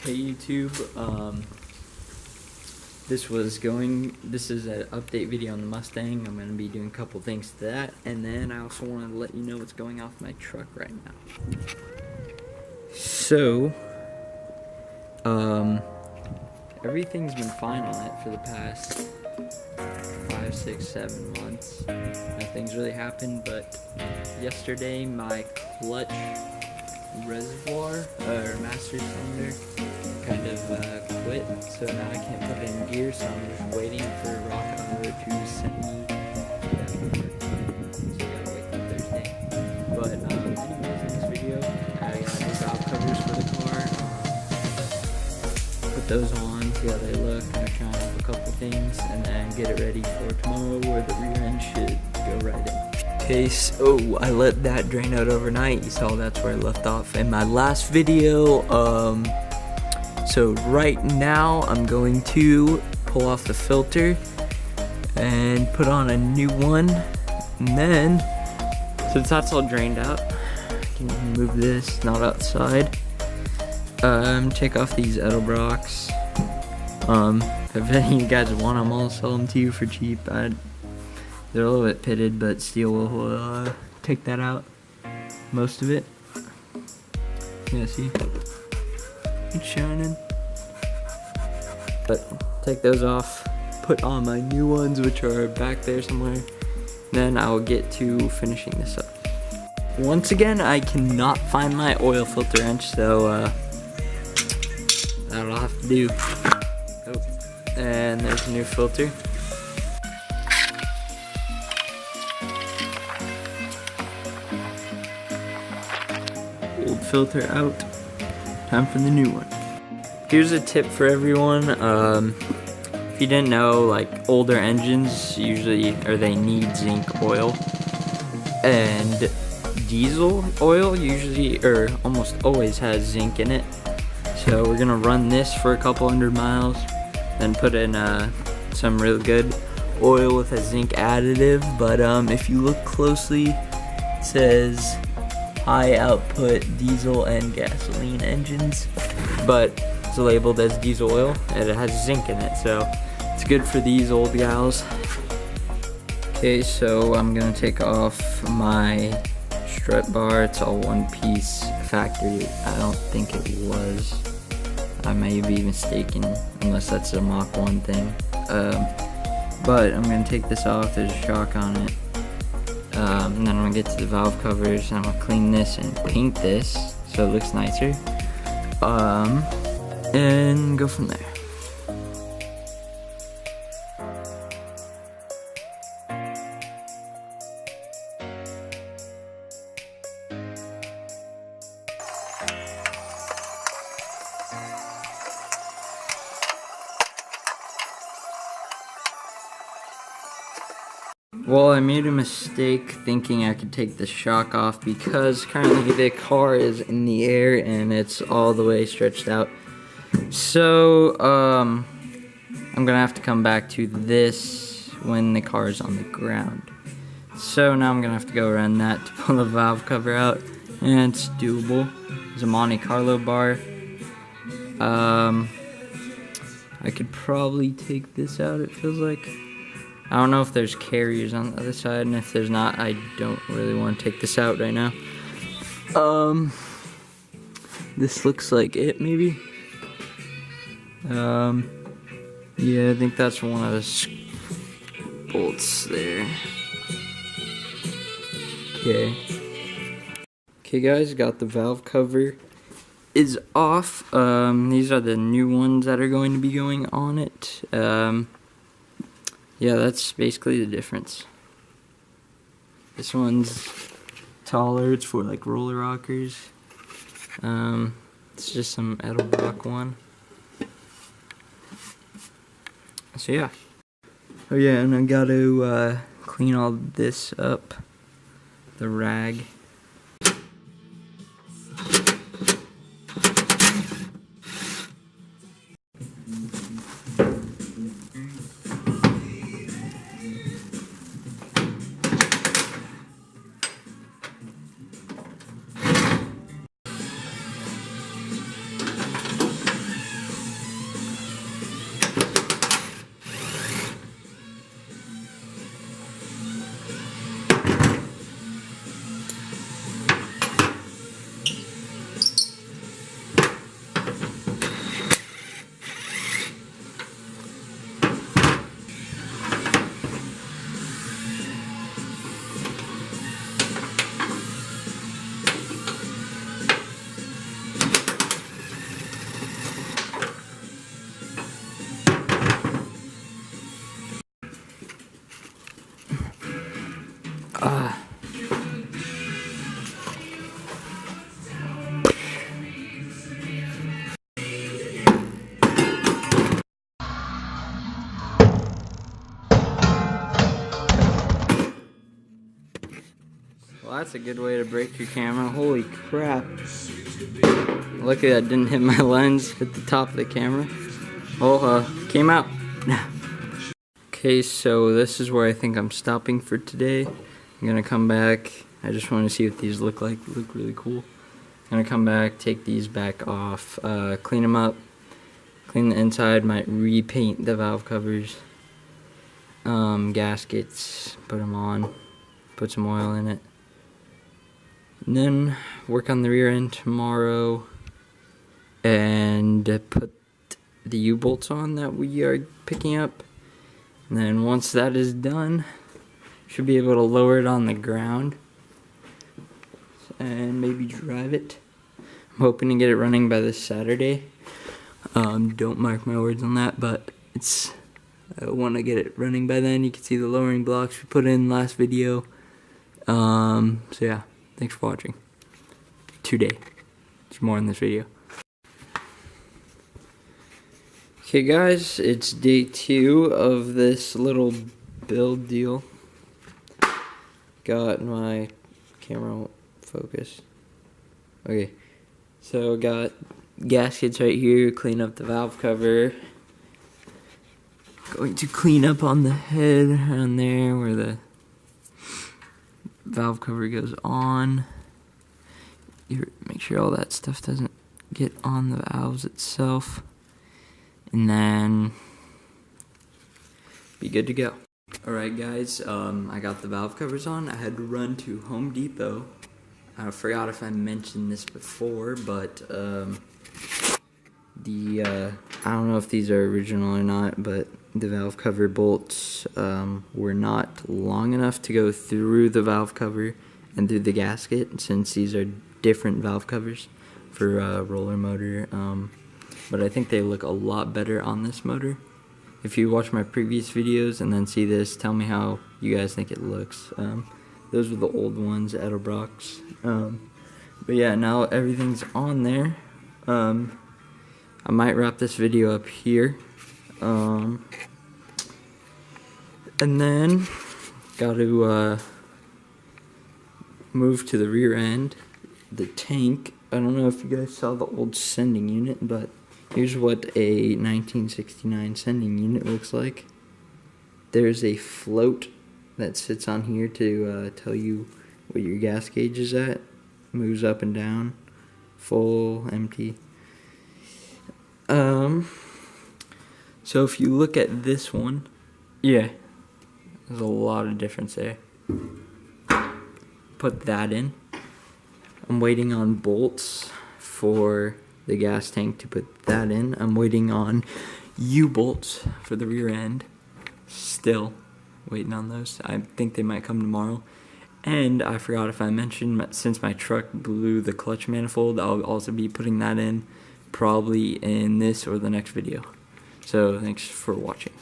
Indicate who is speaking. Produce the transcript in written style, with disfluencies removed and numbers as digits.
Speaker 1: Hey YouTube, this is an update video on the Mustang. I'm going to be doing a couple things to that, and then I also want to let you know what's going off my truck right now. So, everything's been fine on it for the past 5, 6, 7 months. Nothing's really happened, but yesterday my clutch reservoir, or master cylinder, kind of quit, so now I can't put it in gear, so I'm just waiting for Rock Auto to send me that part. So I gotta wait till Thursday. But anyways, in this video, I got new valve covers for the car. Put those on, see how they look, kind of trying out a couple things, and then get it ready for tomorrow, where the rear end should go right in. Okay, so I let that drain out overnight. You saw that's where I left off in my last video. So right now I'm going to pull off the filter and put on a new one, and then since that's all drained out, I can move this, not outside. Take off these Edelbrocks. If any of you guys want them, I'll sell them to you for cheap. They're a little bit pitted, but steel will take that out, most of it. Yeah, see? It's shining. But take those off, put on my new ones, which are back there somewhere. Then I'll get to finishing this up. Once again, I cannot find my oil filter wrench, so that'll have to do. Oh, and there's a new filter. Old filter out, time for the new one. Here's a tip for everyone. If you didn't know, like older engines usually, or they need zinc oil, and diesel oil usually, or almost always has zinc in it. So we're gonna run this for a couple 100 miles, then put in some real good oil with a zinc additive. But if you look closely, it says high output diesel and gasoline engines, but it's labeled as diesel oil and it has zinc in it, so it's good for these old gals. Okay, so I'm gonna take off my strut bar. It's all one piece factory. I don't think it was. I may be mistaken, unless that's a Mach 1 thing. But I'm gonna take this off. There's a shock on it. And then I'm gonna get to the valve covers, and I'm gonna clean this and paint this so it looks nicer, and go from there. Well, I made a mistake thinking I could take the shock off, because currently the car is in the air and it's all the way stretched out. So, I'm gonna have to come back to this when the car is on the ground. So now I'm gonna have to go around that to pull the valve cover out, and it's doable. There's a Monte Carlo bar. I could probably take this out, it feels like. I don't know if there's carriers on the other side, and if there's not, I don't really want to take this out right now. This looks like it, maybe. Yeah, I think that's one of the bolts there. Okay guys, got the valve cover is off. These are the new ones that are going to be going on it. Yeah, that's basically the difference. This one's taller, it's for like roller rockers. It's just some Edelbrock one. So yeah. Oh yeah, and I gotta clean all this up. The rag. that's a good way to break your camera. Holy crap. Luckily that didn't hit my lens, hit the top of the camera. Oh, came out. Okay, so this is where I think I'm stopping for today. I'm gonna come back. I just want to see what these look like. They look really cool. I'm gonna come back, take these back off, clean them up, clean the inside, might repaint the valve covers, gaskets, put them on, put some oil in it, and then work on the rear end tomorrow and put the U-bolts on that we are picking up. And then once that is done, should be able to lower it on the ground and maybe drive it. I'm hoping to get it running by this Saturday. Don't mark my words on that, but I want to get it running by then. You can see the lowering blocks we put in last video. So yeah, thanks for watching. Today. There's more in this video. Okay guys, it's day 2 of this little build deal. Got my camera focus. Okay, so got gaskets right here, clean up the valve cover. Going to clean up on the head around there where the valve cover goes on. Make sure all that stuff doesn't get on the valves itself. And then be good to go. Alright guys, I got the valve covers on. I had to run to Home Depot. I forgot if I mentioned this before, but I don't know if these are original or not, but the valve cover bolts were not long enough to go through the valve cover and through the gasket, since these are different valve covers for roller motor. But I think they look a lot better on this motor. If you watch my previous videos and then see this, tell me how you guys think it looks. Those were the old ones, Edelbrock's. But yeah, now everything's on there. I might wrap this video up here. And then got to move to the rear end, the tank. I don't know if you guys saw the old sending unit, but here's what a 1969 sending unit looks like. There's a float that sits on here to tell you what your gas gauge is at. Moves up and down, full, empty. So if you look at this one, yeah, there's a lot of difference there. Put that in. I'm waiting on bolts for the gas tank to put that in. I'm waiting on U-bolts for the rear end. Still waiting on those. I think they might come tomorrow. And I forgot if I mentioned, since my truck blew the clutch manifold, I'll also be putting that in probably in this or the next video. So thanks for watching.